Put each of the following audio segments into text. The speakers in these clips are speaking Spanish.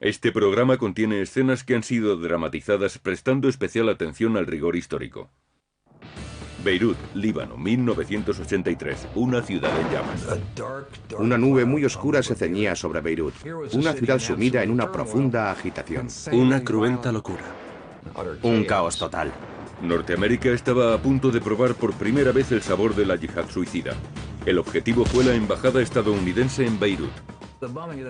Este programa contiene escenas que han sido dramatizadas prestando especial atención al rigor histórico. Beirut, Líbano, 1983, una ciudad en llamas. Una nube muy oscura se ceñía sobre Beirut, una ciudad sumida en una profunda agitación. Una cruenta locura. Un caos total. Norteamérica estaba a punto de probar por primera vez el sabor de la yihad suicida. El objetivo fue la embajada estadounidense en Beirut.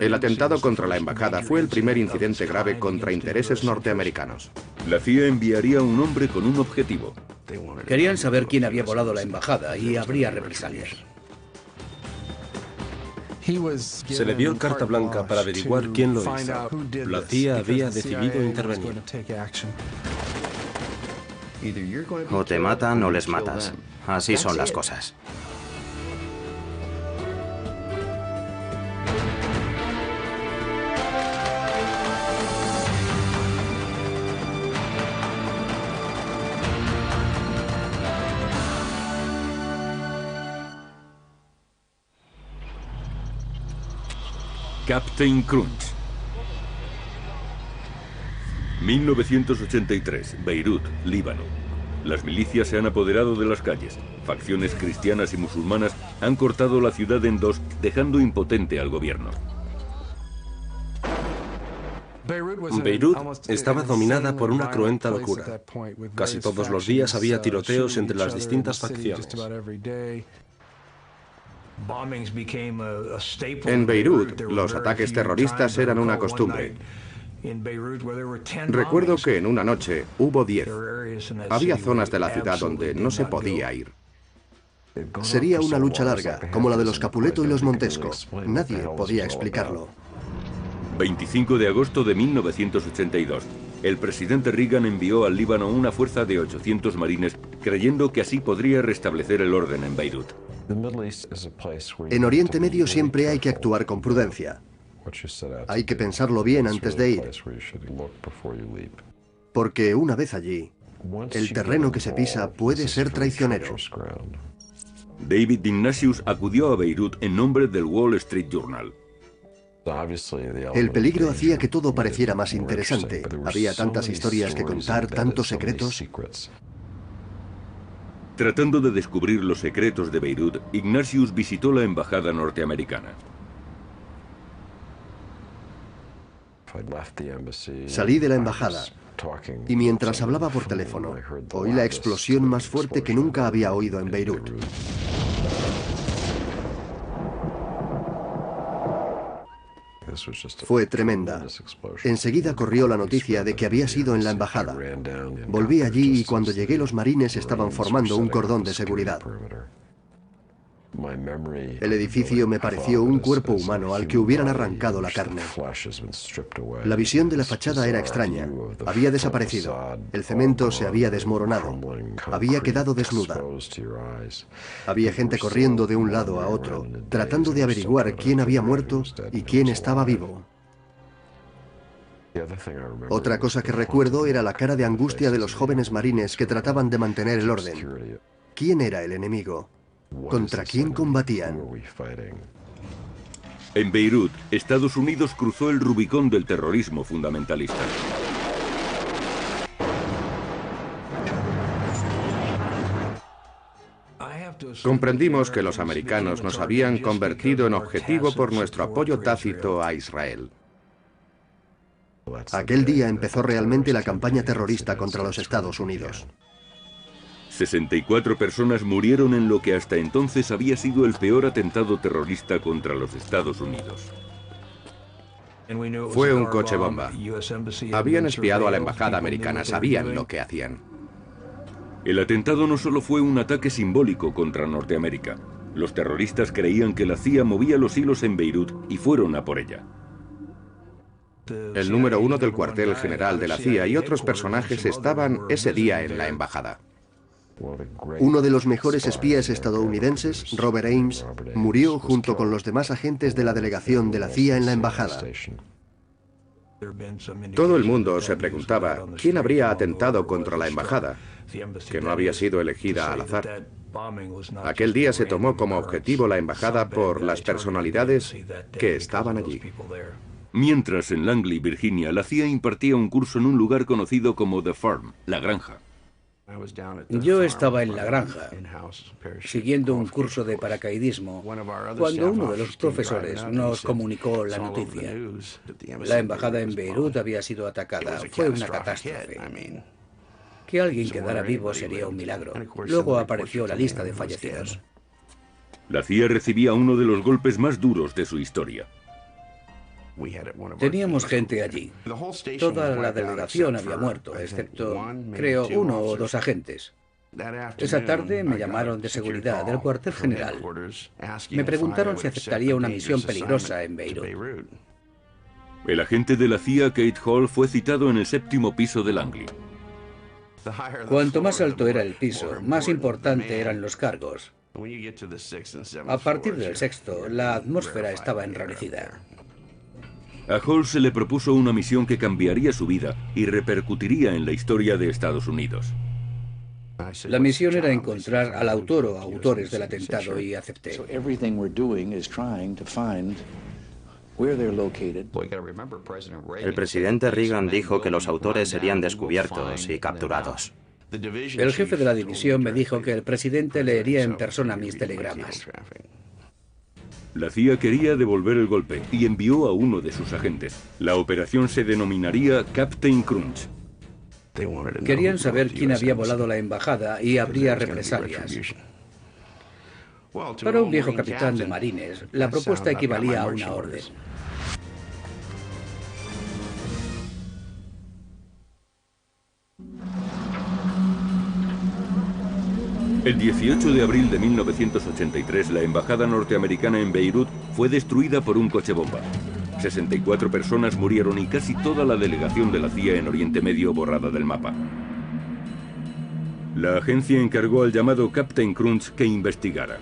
El atentado contra la embajada fue el primer incidente grave contra intereses norteamericanos. La CIA enviaría a un hombre con un objetivo. Querían saber quién había volado la embajada y habría represalias. Se le dio carta blanca para averiguar quién lo hizo. La CIA había decidido intervenir. O te matan o les matas. Así son las cosas. Captain Crunch. 1983, Beirut, Líbano. Las milicias se han apoderado de las calles. Facciones cristianas y musulmanas han cortado la ciudad en dos, dejando impotente al gobierno. Beirut estaba dominada por una cruenta locura. Casi todos los días había tiroteos entre las distintas facciones. En Beirut, los ataques terroristas eran una costumbre. Recuerdo que en una noche hubo 10. Había zonas de la ciudad donde no se podía ir. Sería una lucha larga, como la de los Capuleto y los Montesco. Nadie podía explicarlo. 25 de agosto de 1982. El presidente Reagan envió al Líbano una fuerza de 800 marines, creyendo que así podría restablecer el orden en Beirut. En Oriente Medio siempre hay que actuar con prudencia. Hay que pensarlo bien antes de ir. Porque una vez allí, el terreno que se pisa puede ser traicionero. David Ignatius acudió a Beirut en nombre del Wall Street Journal. El peligro hacía que todo pareciera más interesante. Había tantas historias que contar, tantos secretos. Tratando de descubrir los secretos de Beirut, Ignatius visitó la embajada norteamericana. Salí de la embajada y mientras hablaba por teléfono, oí la explosión más fuerte que nunca había oído en Beirut. Fue tremenda. Enseguida corrió la noticia de que había sido en la embajada. Volví allí y cuando llegué los marines estaban formando un cordón de seguridad. El edificio me pareció un cuerpo humano al que hubieran arrancado la carne. La visión de la fachada era extraña. Había desaparecido. El cemento se había desmoronado. Había quedado desnuda. Había gente corriendo de un lado a otro, tratando de averiguar quién había muerto y quién estaba vivo. Otra cosa que recuerdo era la cara de angustia de los jóvenes marines que trataban de mantener el orden. ¿Quién era el enemigo? ¿Contra quién combatían? En Beirut, Estados Unidos cruzó el Rubicón del terrorismo fundamentalista. Comprendimos que los americanos nos habían convertido en objetivo por nuestro apoyo tácito a Israel. Aquel día empezó realmente la campaña terrorista contra los Estados Unidos. 64 personas murieron en lo que hasta entonces había sido el peor atentado terrorista contra los Estados Unidos. Fue un coche bomba. Habían espiado a la embajada americana, sabían lo que hacían. El atentado no solo fue un ataque simbólico contra Norteamérica. Los terroristas creían que la CIA movía los hilos en Beirut y fueron a por ella. El número 1 del cuartel general de la CIA y otros personajes estaban ese día en la embajada. Uno de los mejores espías estadounidenses, Robert Ames, murió junto con los demás agentes de la delegación de la CIA en la embajada. Todo el mundo se preguntaba quién habría atentado contra la embajada, que no había sido elegida al azar. Aquel día se tomó como objetivo la embajada por las personalidades que estaban allí. Mientras, en Langley, Virginia, la CIA impartía un curso en un lugar conocido como The Farm, la granja. Yo estaba en la granja, siguiendo un curso de paracaidismo, cuando uno de los profesores nos comunicó la noticia. La embajada en Beirut había sido atacada. Fue una catástrofe. Que alguien quedara vivo sería un milagro. Luego apareció la lista de fallecidos. La CIA recibía uno de los golpes más duros de su historia. Teníamos gente allí. Toda la delegación había muerto, excepto, creo, 1 o 2 agentes. Esa tarde me llamaron de seguridad del cuartel general. Me preguntaron si aceptaría una misión peligrosa en Beirut. El agente de la CIA, Kate Hall, fue citado en el 7º piso de Langley. Cuanto más alto era el piso, más importante eran los cargos. A partir del 6º, la atmósfera estaba enrarecida. A Hall se le propuso una misión que cambiaría su vida y repercutiría en la historia de Estados Unidos. La misión era encontrar al autor o autores del atentado y acepté. El presidente Reagan dijo que los autores serían descubiertos y capturados. El jefe de la división me dijo que el presidente leería en persona mis telegramas. La CIA quería devolver el golpe y envió a uno de sus agentes. La operación se denominaría Captain Crunch. Querían saber quién había volado la embajada y habría represalias. Para un viejo capitán de marines, la propuesta equivalía a una orden. El 18 de abril de 1983, la embajada norteamericana en Beirut fue destruida por un coche bomba. 64 personas murieron y casi toda la delegación de la CIA en Oriente Medio borrada del mapa. La agencia encargó al llamado Captain Crunch que investigara.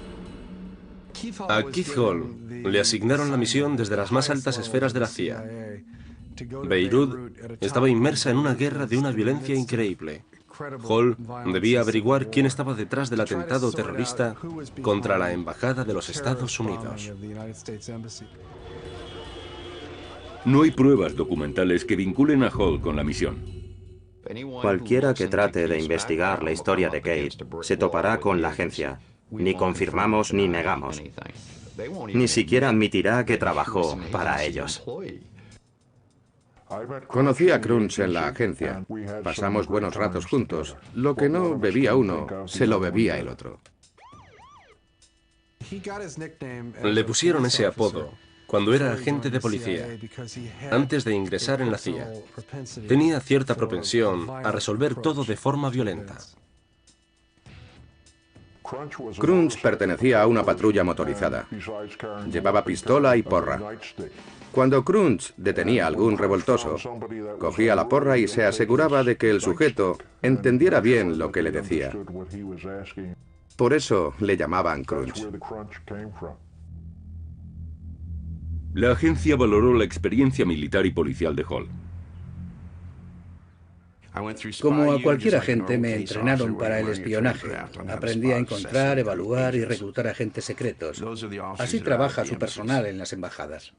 A Keith Hall le asignaron la misión desde las más altas esferas de la CIA. Beirut estaba inmersa en una guerra de una violencia increíble. Hall debía averiguar quién estaba detrás del atentado terrorista contra la Embajada de los Estados Unidos. No hay pruebas documentales que vinculen a Hall con la misión. Cualquiera que trate de investigar la historia de Kate se topará con la agencia. Ni confirmamos ni negamos. Ni siquiera admitirá que trabajó para ellos. Conocí a Crunch en la agencia. Pasamos buenos ratos juntos. Lo que no bebía uno, se lo bebía el otro. Le pusieron ese apodo cuando era agente de policía, antes de ingresar en la CIA. Tenía cierta propensión a resolver todo de forma violenta. Crunch pertenecía a una patrulla motorizada. Llevaba pistola y porra. Cuando Crunch detenía a algún revoltoso, cogía la porra y se aseguraba de que el sujeto entendiera bien lo que le decía. Por eso le llamaban Crunch. La agencia valoró la experiencia militar y policial de Hall. Como a cualquier agente, me entrenaron para el espionaje. Aprendí a encontrar, evaluar y reclutar agentes secretos. Así trabaja su personal en las embajadas.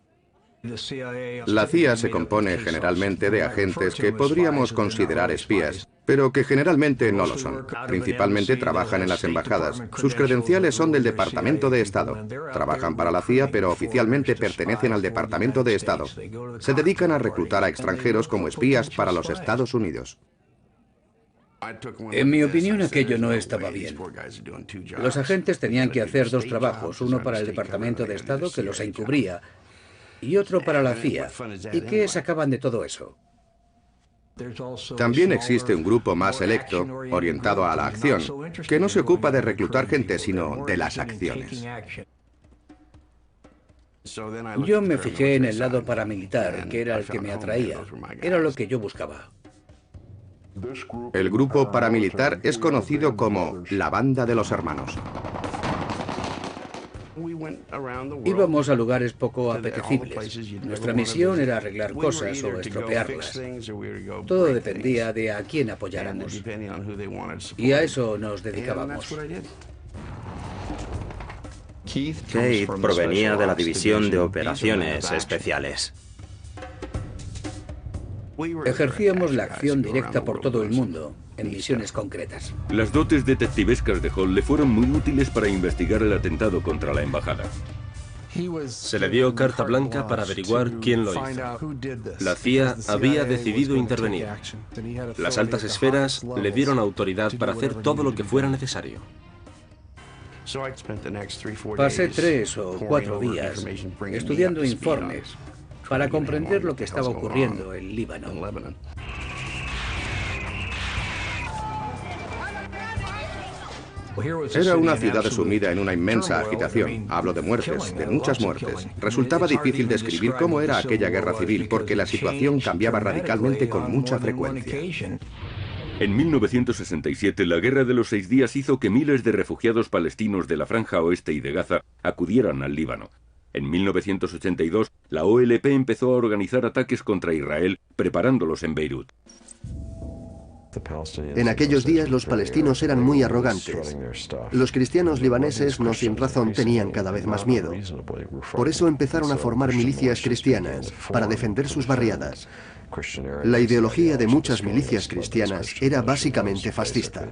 La CIA se compone generalmente de agentes que podríamos considerar espías, pero que generalmente no lo son. Principalmente trabajan en las embajadas. Sus credenciales son del Departamento de Estado. Trabajan para la CIA, pero oficialmente pertenecen al Departamento de Estado. Se dedican a reclutar a extranjeros como espías para los Estados Unidos. En mi opinión, aquello no estaba bien. Los agentes tenían que hacer 2 trabajos, uno para el Departamento de Estado, que los encubría, y otro para la CIA. ¿Y qué sacaban de todo eso? También existe un grupo más selecto, orientado a la acción, que no se ocupa de reclutar gente, sino de las acciones. Yo me fijé en el lado paramilitar, que era el que me atraía. Era lo que yo buscaba. El grupo paramilitar es conocido como la Banda de los Hermanos. Íbamos a lugares poco apetecibles. Nuestra misión era arreglar cosas o estropearlas. Todo dependía de a quién apoyáramos. Y a eso nos dedicábamos. Kate provenía de la División de Operaciones Especiales. Ejercíamos la acción directa por todo el mundo, en misiones concretas. Las dotes detectivescas de Hall le fueron muy útiles para investigar el atentado contra la embajada. Se le dio carta blanca para averiguar quién lo hizo. La CIA había decidido intervenir. Las altas esferas le dieron autoridad para hacer todo lo que fuera necesario. Pasé 3 o 4 días estudiando informes para comprender lo que estaba ocurriendo en Líbano. Era una ciudad sumida en una inmensa agitación. Hablo de muertes, de muchas muertes. Resultaba difícil describir cómo era aquella guerra civil porque la situación cambiaba radicalmente con mucha frecuencia. En 1967, la Guerra de los 6 Días hizo que miles de refugiados palestinos de la Franja Oeste y de Gaza acudieran al Líbano. En 1982, la OLP empezó a organizar ataques contra Israel, preparándolos en Beirut. En aquellos días los palestinos eran muy arrogantes. Los cristianos libaneses, no sin razón, tenían cada vez más miedo. Por eso empezaron a formar milicias cristianas para defender sus barriadas. La ideología de muchas milicias cristianas era básicamente fascista.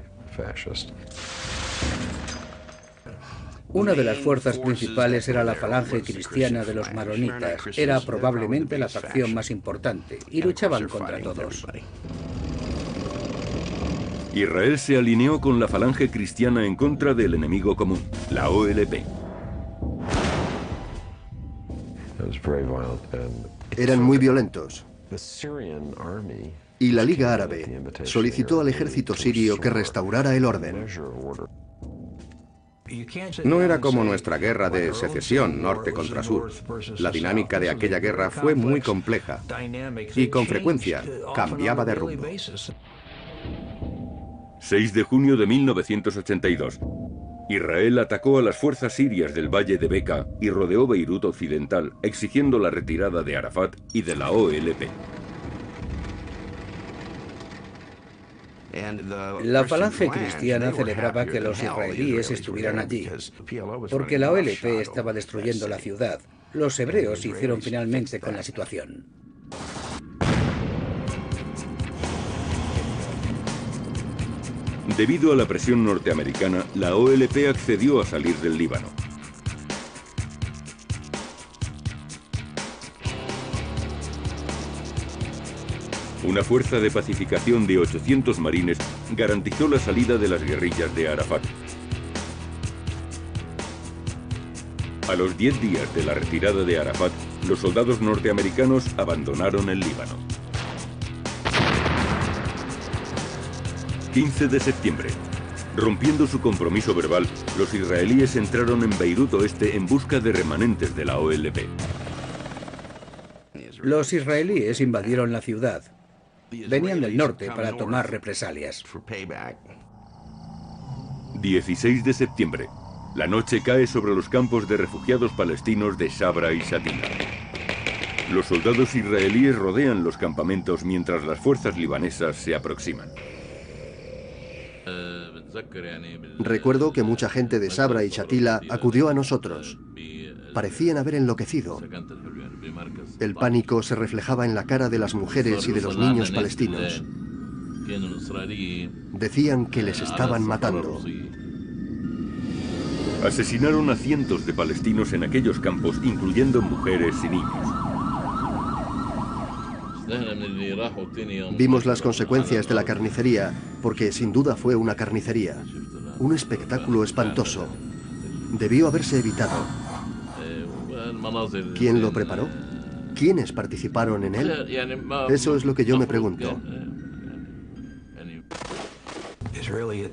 Una de las fuerzas principales era la falange cristiana de los maronitas. Era probablemente la facción más importante y luchaban contra todos. Israel se alineó con la falange cristiana en contra del enemigo común, la OLP. Eran muy violentos. Y la Liga Árabe solicitó al ejército sirio que restaurara el orden. No era como nuestra guerra de secesión norte contra sur. La dinámica de aquella guerra fue muy compleja y con frecuencia cambiaba de rumbo. 6 de junio de 1982. Israel atacó a las fuerzas sirias del Valle de Bekaa y rodeó Beirut Occidental, exigiendo la retirada de Arafat y de la OLP. La falange cristiana celebraba que los israelíes estuvieran allí, porque la OLP estaba destruyendo la ciudad. Los hebreos se hicieron finalmente con la situación. Debido a la presión norteamericana, la OLP accedió a salir del Líbano. Una fuerza de pacificación de 800 marines garantizó la salida de las guerrillas de Arafat. A los 10 días de la retirada de Arafat, los soldados norteamericanos abandonaron el Líbano. 15 de septiembre. Rompiendo su compromiso verbal, los israelíes entraron en Beirut Oeste en busca de remanentes de la OLP. Los israelíes invadieron la ciudad. Venían del norte para tomar represalias. 16 de septiembre. La noche cae sobre los campos de refugiados palestinos de Sabra y Shatila. Los soldados israelíes rodean los campamentos mientras las fuerzas libanesas se aproximan. Recuerdo que mucha gente de Sabra y Shatila acudió a nosotros. Parecían haber enloquecido. El pánico se reflejaba en la cara de las mujeres y de los niños palestinos. Decían que les estaban matando. Asesinaron a cientos de palestinos en aquellos campos, incluyendo mujeres y niños. Vimos las consecuencias de la carnicería, porque sin duda fue una carnicería. Un espectáculo espantoso. Debió haberse evitado. ¿Quién lo preparó? ¿Quiénes participaron en él? Eso es lo que yo me pregunto.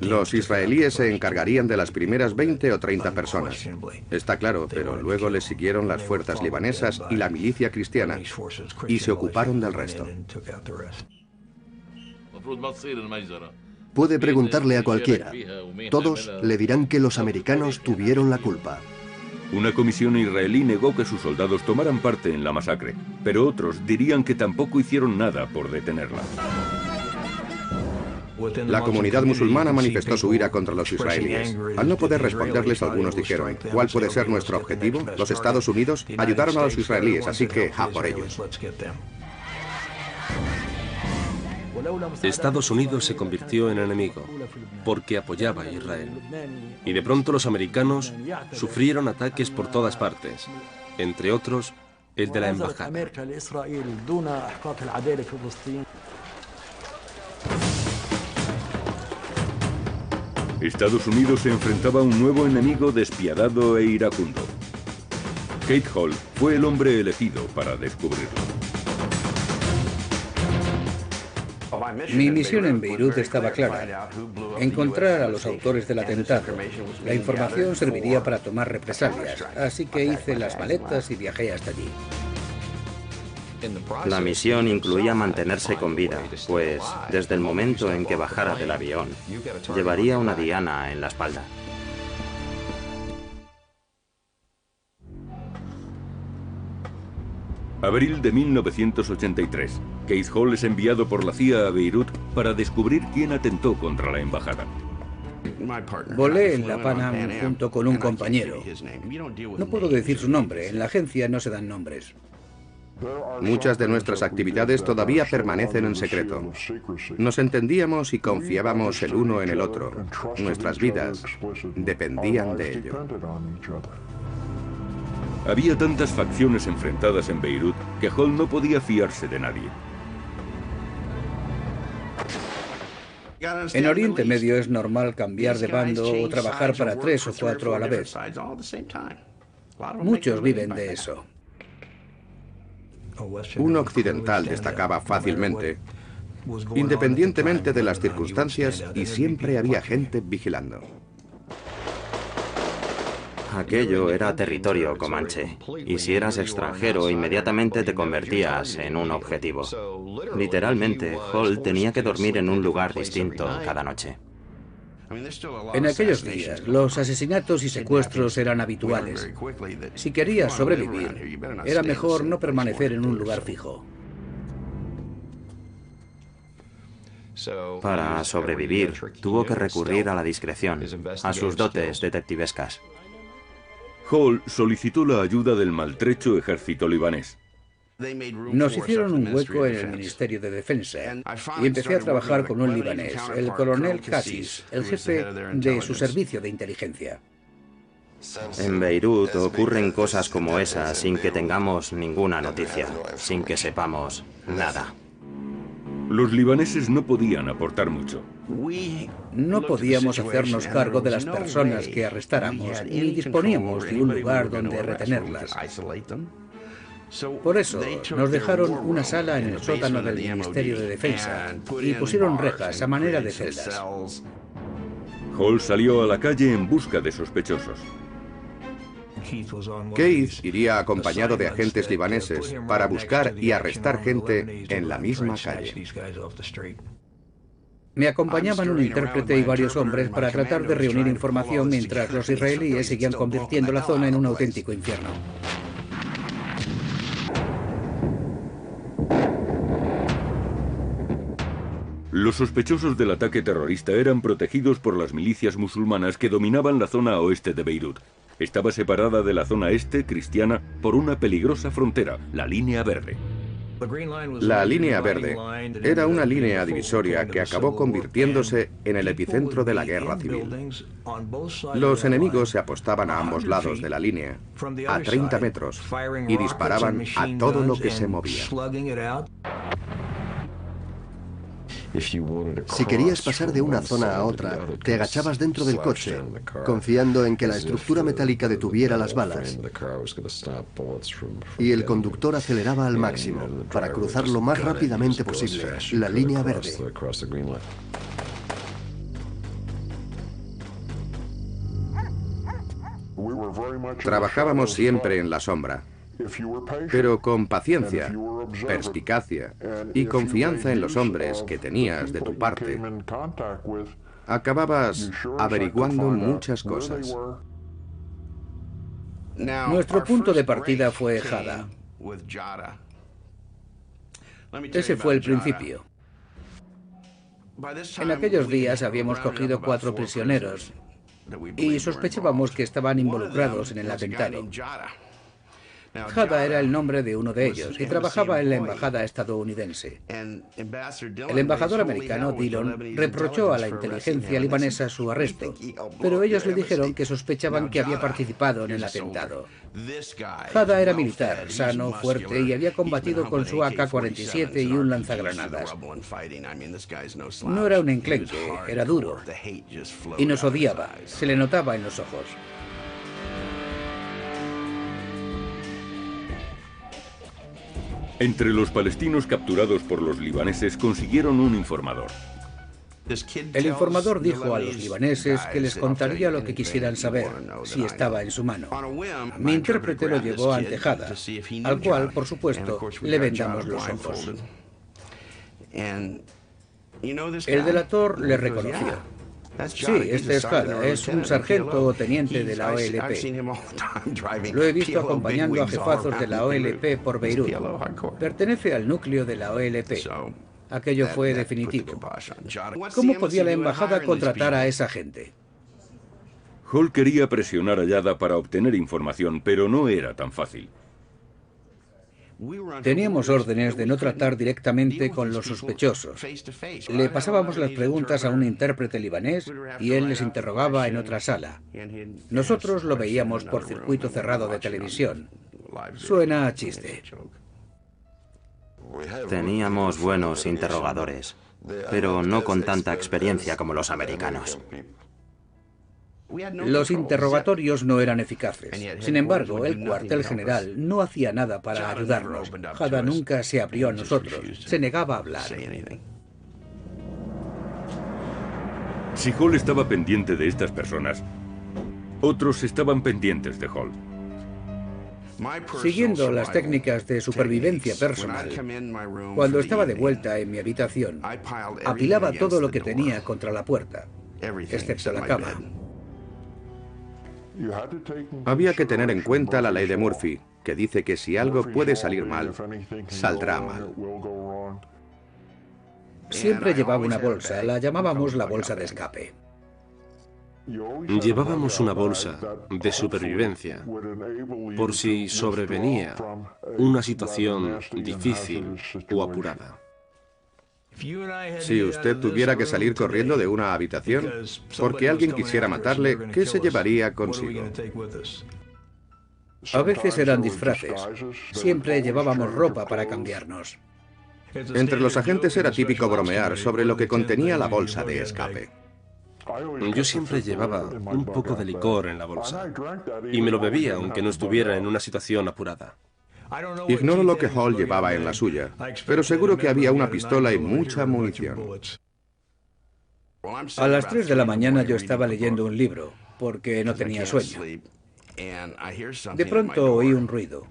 Los israelíes se encargarían de las primeras 20 o 30 personas. Está claro, pero luego les siguieron las fuerzas libanesas y la milicia cristiana, y se ocuparon del resto. Puede preguntarle a cualquiera. Todos le dirán que los americanos tuvieron la culpa. Una comisión israelí negó que sus soldados tomaran parte en la masacre, pero otros dirían que tampoco hicieron nada por detenerla. La comunidad musulmana manifestó su ira contra los israelíes. Al no poder responderles, algunos dijeron, ¿cuál puede ser nuestro objetivo? Los Estados Unidos ayudaron a los israelíes, así que a por ellos. Estados Unidos se convirtió en enemigo porque apoyaba a Israel. Y de pronto los americanos sufrieron ataques por todas partes, entre otros el de la embajada. Estados Unidos se enfrentaba a un nuevo enemigo despiadado e iracundo. Keith Hall fue el hombre elegido para descubrirlo. Mi misión en Beirut estaba clara: encontrar a los autores del atentado. La información serviría para tomar represalias, así que hice las maletas y viajé hasta allí. La misión incluía mantenerse con vida, pues desde el momento en que bajara del avión, llevaría una diana en la espalda. Abril de 1983. Keith Hall es enviado por la CIA a Beirut para descubrir quién atentó contra la embajada. Volé en la Pan Am junto con un compañero. No puedo decir su nombre, en la agencia no se dan nombres. Muchas de nuestras actividades todavía permanecen en secreto. Nos entendíamos y confiábamos el uno en el otro. Nuestras vidas dependían de ello. Había tantas facciones enfrentadas en Beirut que Hall no podía fiarse de nadie. En Oriente Medio es normal cambiar de bando o trabajar para 3 o 4 a la vez. Muchos viven de eso. Un occidental destacaba fácilmente, independientemente de las circunstancias, y siempre había gente vigilando. Aquello era territorio comanche, y si eras extranjero inmediatamente te convertías en un objetivo. Literalmente, Hall tenía que dormir en un lugar distinto cada noche. En aquellos días, los asesinatos y secuestros eran habituales. Si querías sobrevivir, era mejor no permanecer en un lugar fijo. Para sobrevivir, tuvo que recurrir a la discreción, a sus dotes detectivescas. Hall solicitó la ayuda del maltrecho ejército libanés. Nos hicieron un hueco en el Ministerio de Defensa y empecé a trabajar con un libanés, el coronel Cassis, el jefe de su servicio de inteligencia. En Beirut ocurren cosas como esas sin que tengamos ninguna noticia, sin que sepamos nada. Los libaneses no podían aportar mucho. No podíamos hacernos cargo de las personas que arrestáramos, ni disponíamos de un lugar donde retenerlas. Por eso, nos dejaron una sala en el sótano del Ministerio de Defensa y pusieron rejas a manera de celdas. Hall salió a la calle en busca de sospechosos. Keith iría acompañado de agentes libaneses para buscar y arrestar gente en la misma calle. Me acompañaban un intérprete y varios hombres para tratar de reunir información mientras los israelíes seguían convirtiendo la zona en un auténtico infierno. Los sospechosos del ataque terrorista eran protegidos por las milicias musulmanas que dominaban la zona oeste de Beirut. Estaba separada de la zona este, cristiana, por una peligrosa frontera, la Línea Verde. La Línea Verde era una línea divisoria que acabó convirtiéndose en el epicentro de la guerra civil. Los enemigos se apostaban a ambos lados de la línea, a 30 metros, y disparaban a todo lo que se movía. Si querías pasar de una zona a otra, te agachabas dentro del coche, confiando en que la estructura metálica detuviera las balas, y el conductor aceleraba al máximo para cruzar lo más rápidamente posible la línea verde. Trabajábamos siempre en la sombra, pero con paciencia, perspicacia y confianza en los hombres que tenías de tu parte, acababas averiguando muchas cosas. Nuestro punto de partida fue Jada. Ese fue el principio. En aquellos días habíamos cogido 4 prisioneros y sospechábamos que estaban involucrados en el atentado. Hada era el nombre de uno de ellos y trabajaba en la embajada estadounidense. El embajador americano, Dillon, reprochó a la inteligencia libanesa su arresto, pero ellos le dijeron que sospechaban que había participado en el atentado. Hada era militar, sano, fuerte y había combatido con su AK-47 y un lanzagranadas. No era un enclenque, era duro y nos odiaba, se le notaba en los ojos. Entre los palestinos capturados por los libaneses consiguieron un informador. El informador dijo a los libaneses que les contaría lo que quisieran saber, si estaba en su mano. Mi intérprete lo llevó ante Hada, al cual, por supuesto, le vendamos los ojos. El delator le reconoció. Sí, este es Hada, es un sargento o teniente de la OLP. Lo he visto acompañando a jefazos de la OLP por Beirut. Pertenece al núcleo de la OLP. Aquello fue definitivo. ¿Cómo podía la embajada contratar a esa gente? Hall quería presionar a Yada para obtener información, pero no era tan fácil. Teníamos órdenes de no tratar directamente con los sospechosos. Le pasábamos las preguntas a un intérprete libanés y él les interrogaba en otra sala. Nosotros lo veíamos por circuito cerrado de televisión. Suena a chiste. Teníamos buenos interrogadores, pero no con tanta experiencia como los americanos. Los interrogatorios no eran eficaces. Sin embargo, el cuartel general no hacía nada para ayudarnos. Hada nunca se abrió a nosotros. Se negaba a hablar. Si Hall estaba pendiente de estas personas, otros estaban pendientes de Hall. Siguiendo las técnicas de supervivencia personal, cuando estaba de vuelta en mi habitación, apilaba todo lo que tenía contra la puerta, excepto la cama. Había que tener en cuenta la ley de Murphy, que dice que si algo puede salir mal, saldrá mal. Siempre llevaba una bolsa, la llamábamos la bolsa de escape. Llevábamos una bolsa de supervivencia por si sobrevenía una situación difícil o apurada. Si usted tuviera que salir corriendo de una habitación porque alguien quisiera matarle, ¿qué se llevaría consigo? A veces eran disfraces. Siempre llevábamos ropa para cambiarnos. Entre los agentes era típico bromear sobre lo que contenía la bolsa de escape. Yo siempre llevaba un poco de licor en la bolsa y me lo bebía aunque no estuviera en una situación apurada. Ignoro lo que Hall llevaba en la suya, pero seguro que había una pistola y mucha munición. A las 3 de la mañana yo estaba leyendo un libro, porque no tenía sueño. De pronto oí un ruido.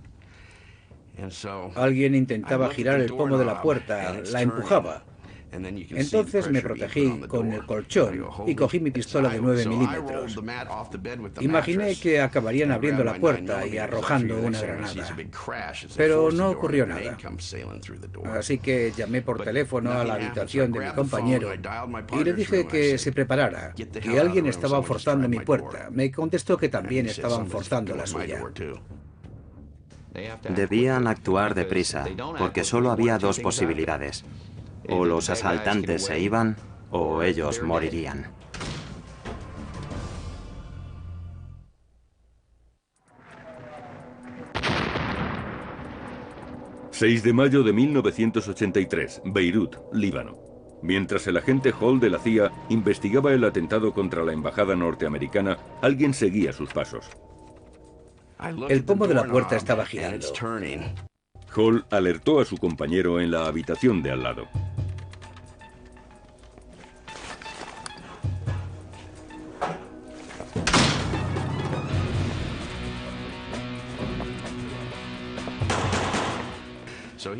Alguien intentaba girar el pomo de la puerta, la empujaba. Entonces me protegí con el colchón y cogí mi pistola de 9 milímetros. Imaginé que acabarían abriendo la puerta y arrojando una granada. Pero no ocurrió nada. Así que llamé por teléfono a la habitación de mi compañero y le dije que se preparara, que alguien estaba forzando mi puerta. Me contestó que también estaban forzando la suya. Debían actuar deprisa, porque solo había dos posibilidades. O los asaltantes se iban, o ellos morirían. ...6 de mayo de 1983, Beirut, Líbano. Mientras el agente Hall de la CIA investigaba el atentado contra la embajada norteamericana, alguien seguía sus pasos. El pomo de la puerta estaba girando. Hall alertó a su compañero en la habitación de al lado.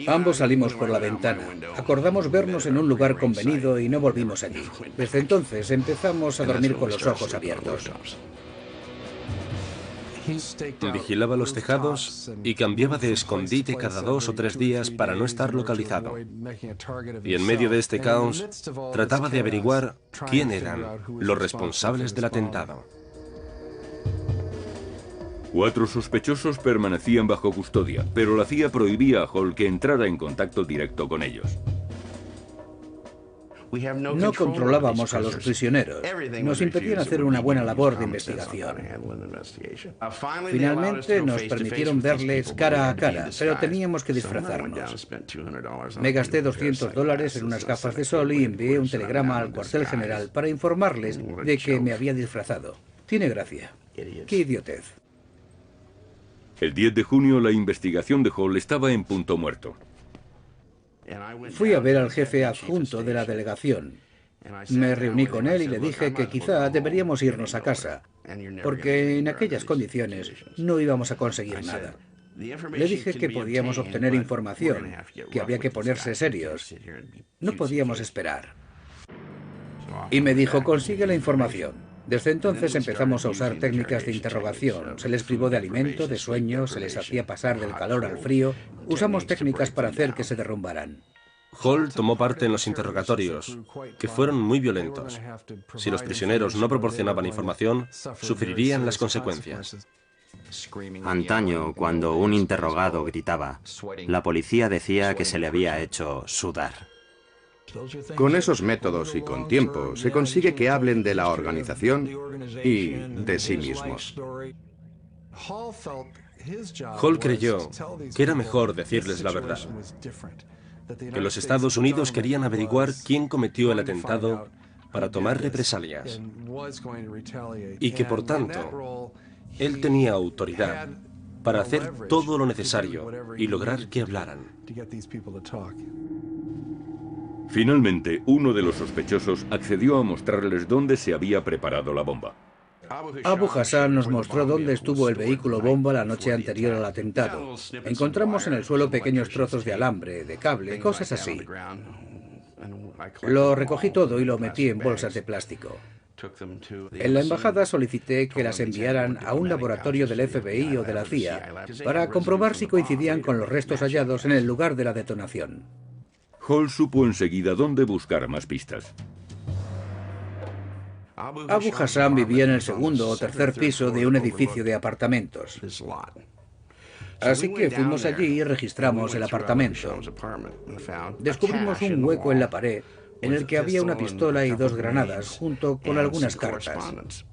Ambos salimos por la ventana. Acordamos vernos en un lugar convenido y no volvimos allí. Desde entonces empezamos a dormir con los ojos abiertos. Vigilaba los tejados y cambiaba de escondite cada 2 o 3 días para no estar localizado. Y en medio de este caos, trataba de averiguar quién eran los responsables del atentado. 4 sospechosos permanecían bajo custodia, pero la CIA prohibía a Hall que entrara en contacto directo con ellos. No controlábamos a los prisioneros. Nos impedían hacer una buena labor de investigación. Finalmente nos permitieron verles cara a cara, pero teníamos que disfrazarnos. Me gasté $200 en unas gafas de sol y envié un telegrama al cuartel general para informarles de que me había disfrazado. Tiene gracia. ¡Qué idiotez! El 10 de junio la investigación de Hall estaba en punto muerto. Fui a ver al jefe adjunto de la delegación. Me reuní con él y le dije que quizá deberíamos irnos a casa, porque en aquellas condiciones no íbamos a conseguir nada. Le dije que podíamos obtener información, que había que ponerse serios. No podíamos esperar. Y me dijo, consigue la información. Desde entonces empezamos a usar técnicas de interrogación. Se les privó de alimento, de sueño, se les hacía pasar del calor al frío. Usamos técnicas para hacer que se derrumbaran. Hall tomó parte en los interrogatorios, que fueron muy violentos. Si los prisioneros no proporcionaban información, sufrirían las consecuencias. Antaño, cuando un interrogado gritaba, la policía decía que se le había hecho sudar. Con esos métodos y con tiempo se consigue que hablen de la organización y de sí mismos. Hall creyó que era mejor decirles la verdad, que los Estados Unidos querían averiguar quién cometió el atentado para tomar represalias y que, por tanto, él tenía autoridad para hacer todo lo necesario y lograr que hablaran. Finalmente, uno de los sospechosos accedió a mostrarles dónde se había preparado la bomba. Abu Hassan nos mostró dónde estuvo el vehículo bomba la noche anterior al atentado. Encontramos en el suelo pequeños trozos de alambre, de cable, cosas así. Lo recogí todo y lo metí en bolsas de plástico. En la embajada solicité que las enviaran a un laboratorio del FBI o de la CIA para comprobar si coincidían con los restos hallados en el lugar de la detonación. Hall supo enseguida dónde buscar más pistas. Abu Hassan vivía en el segundo o tercer piso de un edificio de apartamentos. Así que fuimos allí y registramos el apartamento. Descubrimos un hueco en la pared en el que había una pistola y 2 granadas, junto con algunas cartas.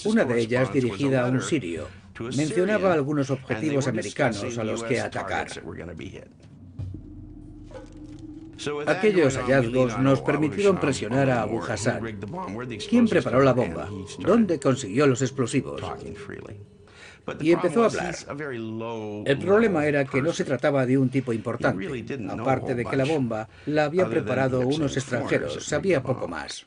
Una de ellas, dirigida a un sirio, mencionaba algunos objetivos americanos a los que atacar. Aquellos hallazgos nos permitieron presionar a Abu Hassan. ¿Quién preparó la bomba? ¿Dónde consiguió los explosivos? Y empezó a hablar. El problema era que no se trataba de un tipo importante. Aparte de que la bomba la había preparado unos extranjeros, sabía poco más.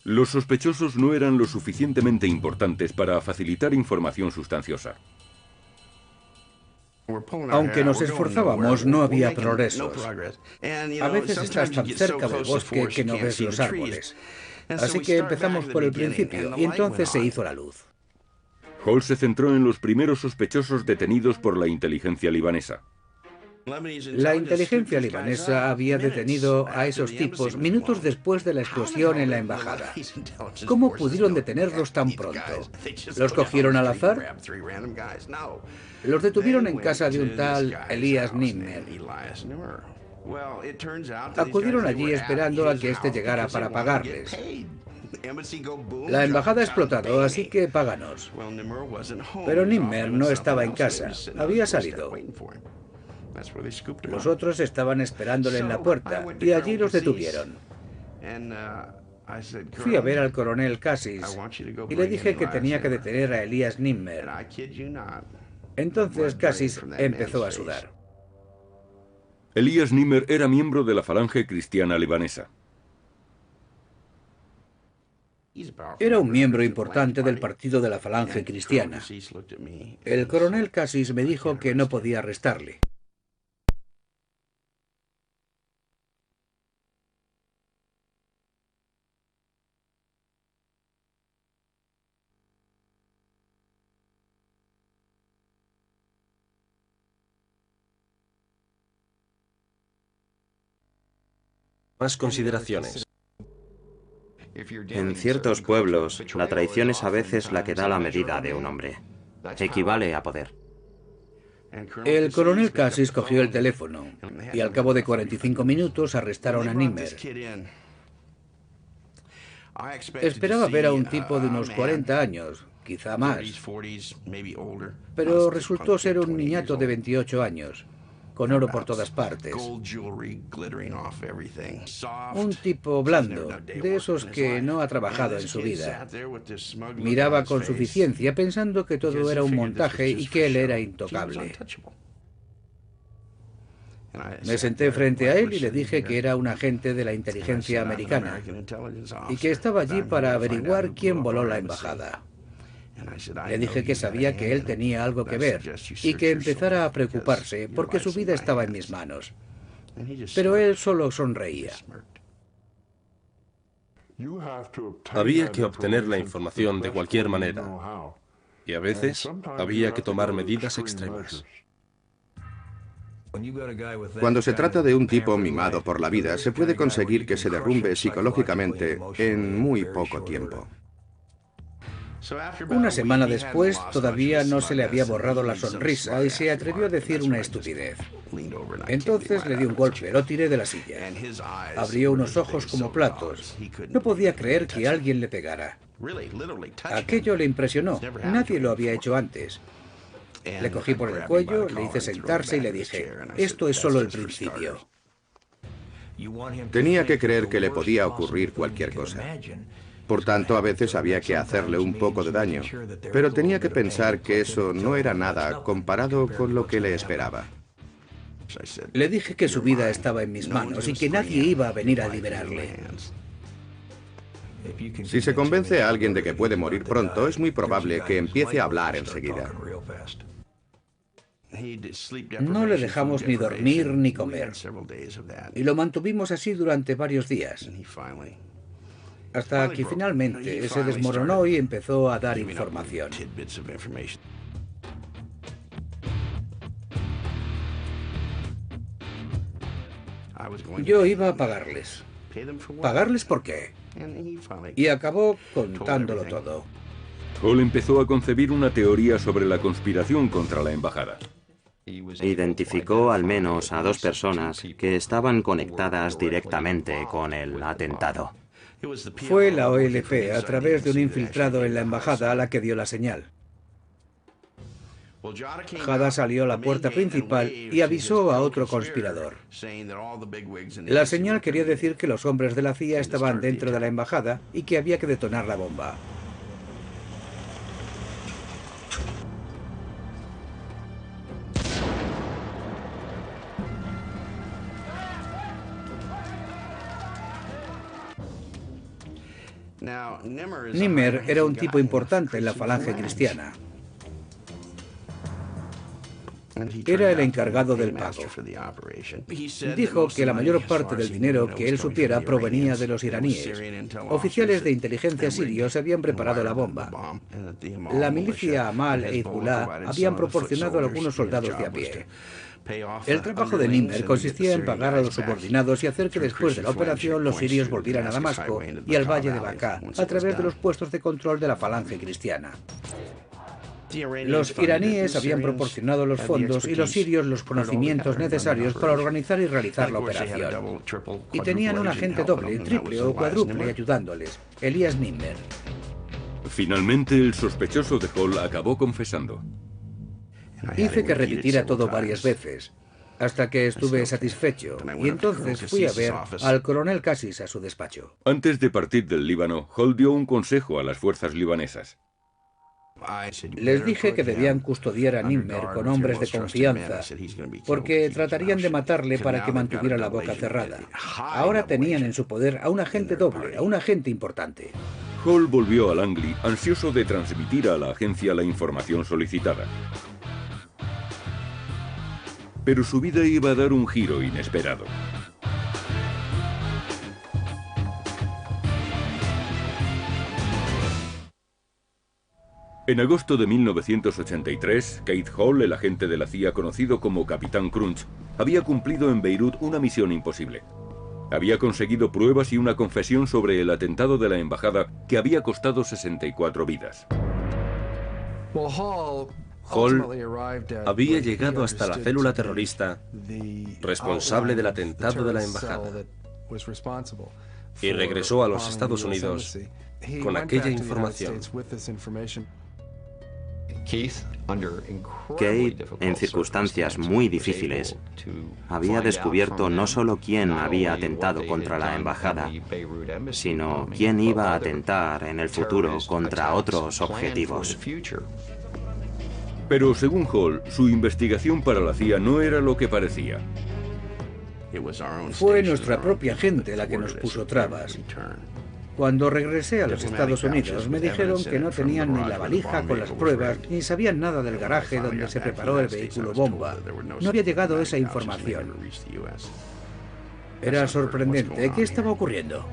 Los sospechosos no eran lo suficientemente importantes para facilitar información sustanciosa. Aunque nos esforzábamos, no había progresos. A veces estás tan cerca del bosque que no ves los árboles. Así que empezamos por el principio, y entonces se hizo la luz. Hall se centró en los primeros sospechosos detenidos por la inteligencia libanesa. La inteligencia libanesa había detenido a esos tipos minutos después de la explosión en la embajada. ¿Cómo pudieron detenerlos tan pronto? ¿Los cogieron al azar? Los detuvieron en casa de un tal Elias Nimmer. Acudieron allí esperando a que éste llegara para pagarles. La embajada ha explotado, así que páganos. Pero Nimmer no estaba en casa, había salido. Los otros estaban esperándole en la puerta y allí los detuvieron. Fui a ver al coronel Cassis y le dije que tenía que detener a Elias Nimmer. Entonces Cassis empezó a sudar. Elias Nimmer era miembro de la Falange Cristiana Libanesa. Era un miembro importante del partido de la Falange Cristiana. El coronel Cassis me dijo que no podía arrestarle. Más consideraciones. En ciertos pueblos, la traición es a veces la que da la medida de un hombre. equivale a poder. El coronel Cassis cogió el teléfono y al cabo de 45 minutos arrestaron a Nimmer. Esperaba ver a un tipo de unos 40 años, quizá más, pero resultó ser un niñato de 28 años, con oro por todas partes. Un tipo blando, de esos que no ha trabajado en su vida. Miraba con suficiencia pensando que todo era un montaje y que él era intocable. Me senté frente a él y le dije que era un agente de la inteligencia americana y que estaba allí para averiguar quién voló la embajada. Le dije que sabía que él tenía algo que ver y que empezara a preocuparse porque su vida estaba en mis manos. Pero él solo sonreía. Había que obtener la información de cualquier manera y a veces había que tomar medidas extremas. Cuando se trata de un tipo mimado por la vida, se puede conseguir que se derrumbe psicológicamente en muy poco tiempo. Una semana después, todavía no se le había borrado la sonrisa y se atrevió a decir una estupidez. Entonces le di un golpe, lo tiré de la silla. Abrió unos ojos como platos. No podía creer que alguien le pegara. Aquello le impresionó. Nadie lo había hecho antes. Le cogí por el cuello, le hice sentarse y le dije, esto es solo el principio. Tenía que creer que le podía ocurrir cualquier cosa. Por tanto, a veces había que hacerle un poco de daño, pero tenía que pensar que eso no era nada comparado con lo que le esperaba. Le dije que su vida estaba en mis manos y que nadie iba a venir a liberarle. Si se convence a alguien de que puede morir pronto, es muy probable que empiece a hablar enseguida. No le dejamos ni dormir ni comer. Y lo mantuvimos así durante varios días. Hasta que finalmente se desmoronó y empezó a dar información. Yo iba a pagarles. ¿Pagarles por qué? Y acabó contándolo todo. Hall empezó a concebir una teoría sobre la conspiración contra la embajada. Identificó al menos a 2 personas que estaban conectadas directamente con el atentado. Fue la OLP, a través de un infiltrado en la embajada, a la que dio la señal. Jada salió a la puerta principal y avisó a otro conspirador. La señal quería decir que los hombres de la CIA estaban dentro de la embajada y que había que detonar la bomba. Nimmer era un tipo importante en la falange cristiana. Era el encargado del pago. Dijo que la mayor parte del dinero que él supiera provenía de los iraníes. Oficiales de inteligencia sirios habían preparado la bomba. La milicia Amal e Hezbollah habían proporcionado a algunos soldados de a pie. El trabajo de Nimmer consistía en pagar a los subordinados y hacer que después de la operación los sirios volvieran a Damasco y al valle de Baqá a través de los puestos de control de la falange cristiana. Los iraníes habían proporcionado los fondos y los sirios los conocimientos necesarios para organizar y realizar la operación. Y tenían un agente doble, triple o cuádruple ayudándoles, Elías Nimmer. Finalmente, el sospechoso de Hall acabó confesando. Hice que repitiera todo varias veces, hasta que estuve satisfecho, y entonces fui a ver al coronel Cassis a su despacho. Antes de partir del Líbano, Hall dio un consejo a las fuerzas libanesas. Les dije que debían custodiar a Nimmer con hombres de confianza, porque tratarían de matarle para que mantuviera la boca cerrada. Ahora tenían en su poder a un agente doble, a un agente importante. Hall volvió a Langley, ansioso de transmitir a la agencia la información solicitada. Pero su vida iba a dar un giro inesperado. En agosto de 1983, Keith Hall, el agente de la CIA conocido como Capitán Crunch, había cumplido en Beirut una misión imposible. Había conseguido pruebas y una confesión sobre el atentado de la embajada que había costado 64 vidas. Hall había llegado hasta la célula terrorista responsable del atentado de la embajada y regresó a los Estados Unidos con aquella información. Keith, en circunstancias muy difíciles, había descubierto no solo quién había atentado contra la embajada, sino quién iba a atentar en el futuro contra otros objetivos. Pero según Hall, su investigación para la CIA no era lo que parecía. Fue nuestra propia gente la que nos puso trabas. Cuando regresé a los Estados Unidos, me dijeron que no tenían ni la valija con las pruebas, ni sabían nada del garaje donde se preparó el vehículo bomba. No había llegado esa información. Era sorprendente. ¿Qué estaba ocurriendo?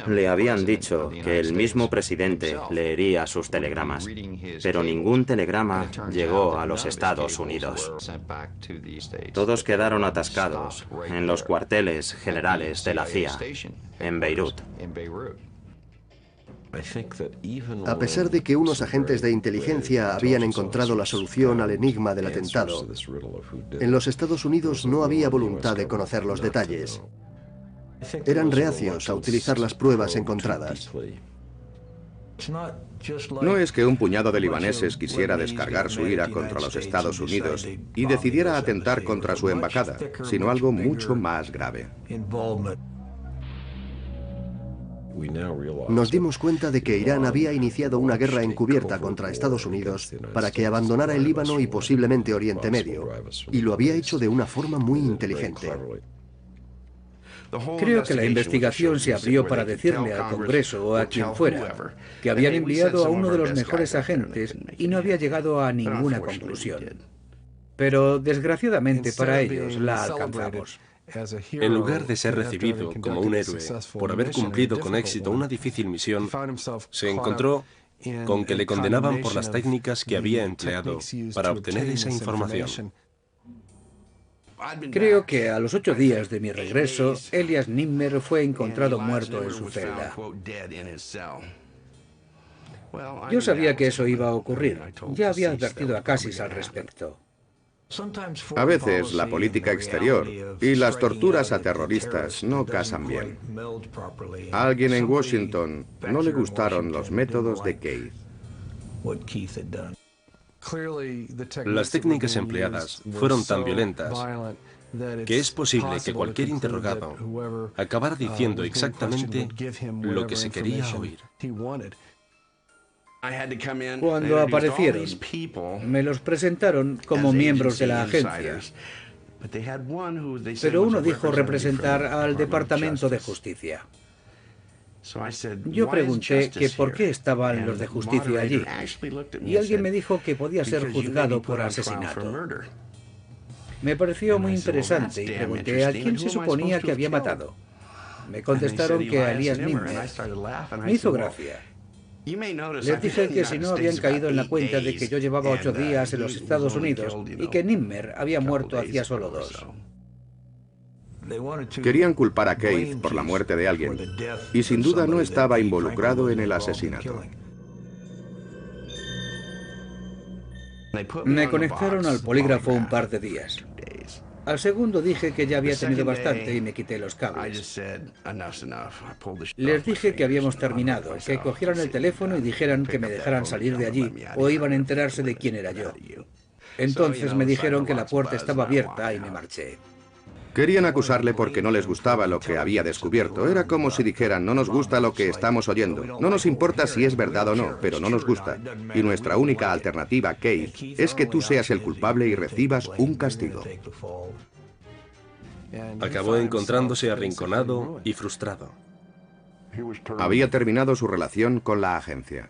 Le habían dicho que el mismo presidente leería sus telegramas, pero ningún telegrama llegó a los Estados Unidos. Todos quedaron atascados en los cuarteles generales de la CIA, en Beirut. A pesar de que unos agentes de inteligencia habían encontrado la solución al enigma del atentado, en los Estados Unidos no había voluntad de conocer los detalles. Eran reacios a utilizar las pruebas encontradas. No es que un puñado de libaneses quisiera descargar su ira contra los Estados Unidos y decidiera atentar contra su embajada, sino algo mucho más grave. Nos dimos cuenta de que Irán había iniciado una guerra encubierta contra Estados Unidos para que abandonara el Líbano y posiblemente Oriente Medio, y lo había hecho de una forma muy inteligente. Creo que la investigación se abrió para decirle al Congreso o a quien fuera que habían enviado a uno de los mejores agentes y no había llegado a ninguna conclusión. Pero desgraciadamente para ellos la alcanzamos. En lugar de ser recibido como un héroe por haber cumplido con éxito una difícil misión, se encontró con que le condenaban por las técnicas que había empleado para obtener esa información. Creo que a los 8 días de mi regreso, Elias Nimmer fue encontrado muerto en su celda. Yo sabía que eso iba a ocurrir. Ya había advertido a Cassis al respecto. A veces la política exterior y las torturas a terroristas no casan bien. A alguien en Washington no le gustaron los métodos de Keith. Las técnicas empleadas fueron tan violentas que es posible que cualquier interrogado acabara diciendo exactamente lo que se quería oír. Cuando aparecieron, me los presentaron como miembros de la agencia, pero uno dijo representar al Departamento de Justicia. Yo pregunté que por qué estaban los de justicia allí, y alguien me dijo que podía ser juzgado por asesinato. Me pareció muy interesante y pregunté a quién se suponía que había matado. Me contestaron que a Elias Nimmer. Me hizo gracia. Les dije que si no habían caído en la cuenta de que yo llevaba 8 días en los Estados Unidos y que Nimmer había muerto hacía solo 2. Querían culpar a Keith por la muerte de alguien, y sin duda no estaba involucrado en el asesinato. Me conectaron al polígrafo un par de días. Al segundo dije que ya había tenido bastante y me quité los cables. Les dije que habíamos terminado, que cogieran el teléfono y dijeran que me dejaran salir de allí o iban a enterarse de quién era yo. Entonces me dijeron que la puerta estaba abierta y me marché. Querían acusarle porque no les gustaba lo que había descubierto. Era como si dijeran, no nos gusta lo que estamos oyendo. No nos importa si es verdad o no, pero no nos gusta. Y nuestra única alternativa, Keith, es que tú seas el culpable y recibas un castigo. Acabó encontrándose arrinconado y frustrado. Había terminado su relación con la agencia.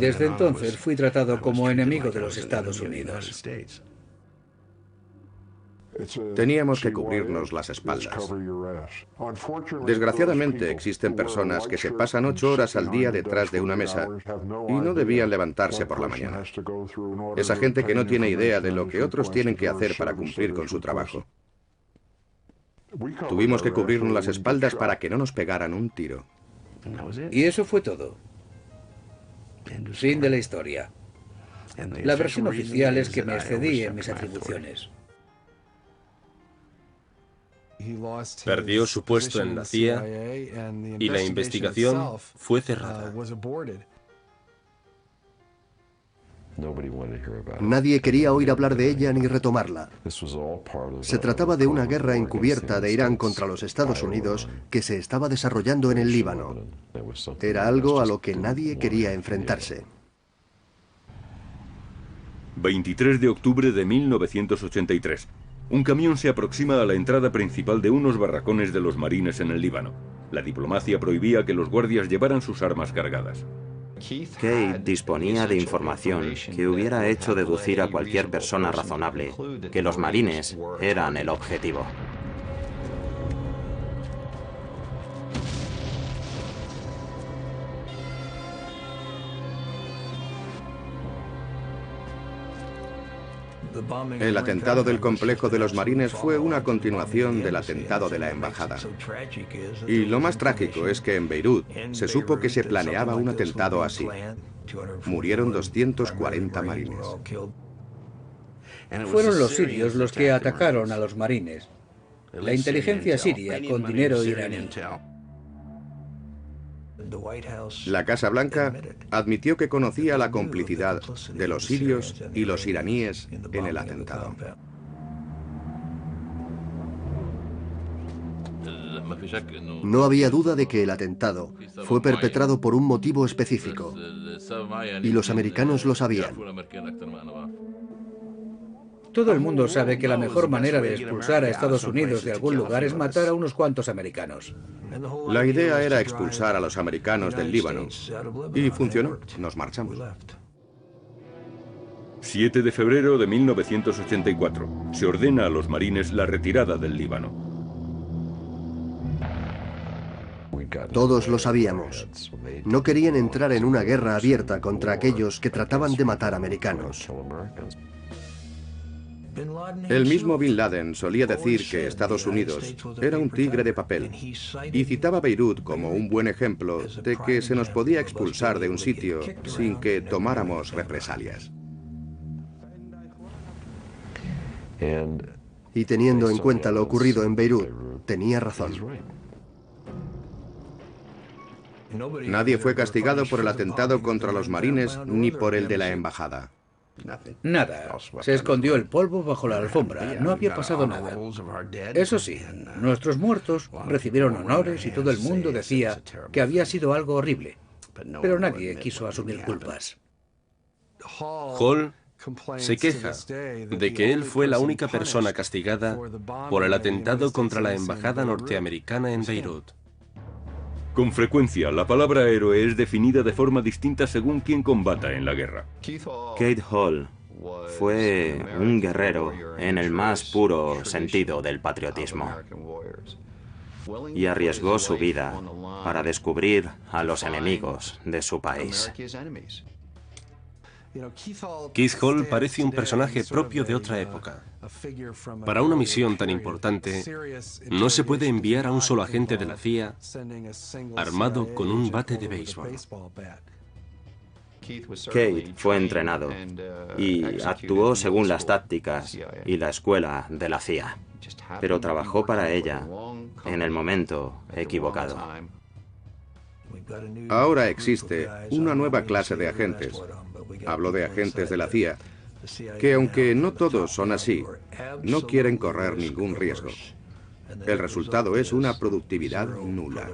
Desde entonces fui tratado como enemigo de los Estados Unidos. Teníamos que cubrirnos las espaldas. Desgraciadamente existen personas que se pasan 8 horas al día detrás de una mesa y no debían levantarse por la mañana. Esa gente que no tiene idea de lo que otros tienen que hacer para cumplir con su trabajo. Tuvimos que cubrirnos las espaldas para que no nos pegaran un tiro. Y eso fue todo. Fin de la historia. La versión oficial es que me excedí en mis atribuciones. Perdió su puesto en la CIA y la investigación fue cerrada. Nadie quería oír hablar de ella ni retomarla. Se trataba de una guerra encubierta de Irán contra los Estados Unidos que se estaba desarrollando en el Líbano. Era algo a lo que nadie quería enfrentarse. 23 de octubre de 1983. Un camión se aproxima a la entrada principal de unos barracones de los marines en el Líbano. La diplomacia prohibía que los guardias llevaran sus armas cargadas. Kate disponía de información que hubiera hecho deducir a cualquier persona razonable que los marines eran el objetivo. El atentado del complejo de los marines fue una continuación del atentado de la embajada. Y lo más trágico es que en Beirut se supo que se planeaba un atentado así. Murieron 240 marines. Fueron los sirios los que atacaron a los marines. La inteligencia siria con dinero iraní. La Casa Blanca admitió que conocía la complicidad de los sirios y los iraníes en el atentado. No había duda de que el atentado fue perpetrado por un motivo específico, y los americanos lo sabían. Todo el mundo sabe que la mejor manera de expulsar a Estados Unidos de algún lugar es matar a unos cuantos americanos. La idea era expulsar a los americanos del Líbano. Y funcionó. Nos marchamos. 7 de febrero de 1984. Se ordena a los marines la retirada del Líbano. Todos lo sabíamos. No querían entrar en una guerra abierta contra aquellos que trataban de matar americanos. El mismo Bin Laden solía decir que Estados Unidos era un tigre de papel y citaba Beirut como un buen ejemplo de que se nos podía expulsar de un sitio sin que tomáramos represalias. Y teniendo en cuenta lo ocurrido en Beirut, tenía razón. Nadie fue castigado por el atentado contra los marines ni por el de la embajada. Nada. Se escondió el polvo bajo la alfombra. No había pasado nada. Eso sí, nuestros muertos recibieron honores y todo el mundo decía que había sido algo horrible. Pero nadie quiso asumir culpas. Hall se queja de que él fue la única persona castigada por el atentado contra la embajada norteamericana en Beirut. Con frecuencia, la palabra héroe es definida de forma distinta según quien combata en la guerra. Kate Hall fue un guerrero en el más puro sentido del patriotismo y arriesgó su vida para descubrir a los enemigos de su país. Keith Hall parece un personaje propio de otra época. Para una misión tan importante, no se puede enviar a un solo agente de la CIA armado con un bate de béisbol. Kate fue entrenado y actuó según las tácticas y la escuela de la CIA, pero trabajó para ella en el momento equivocado. Ahora existe una nueva clase de agentes. Hablo de agentes de la CIA, que aunque no todos son así, no quieren correr ningún riesgo. El resultado es una productividad nula.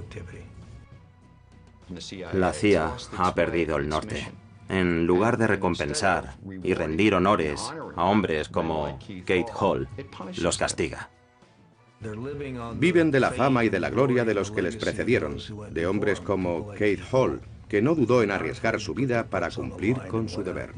La CIA ha perdido el norte. En lugar de recompensar y rendir honores a hombres como Kate Hall, los castiga. Viven de la fama y de la gloria de los que les precedieron, de hombres como Kate Hall, que no dudó en arriesgar su vida para cumplir con su deber.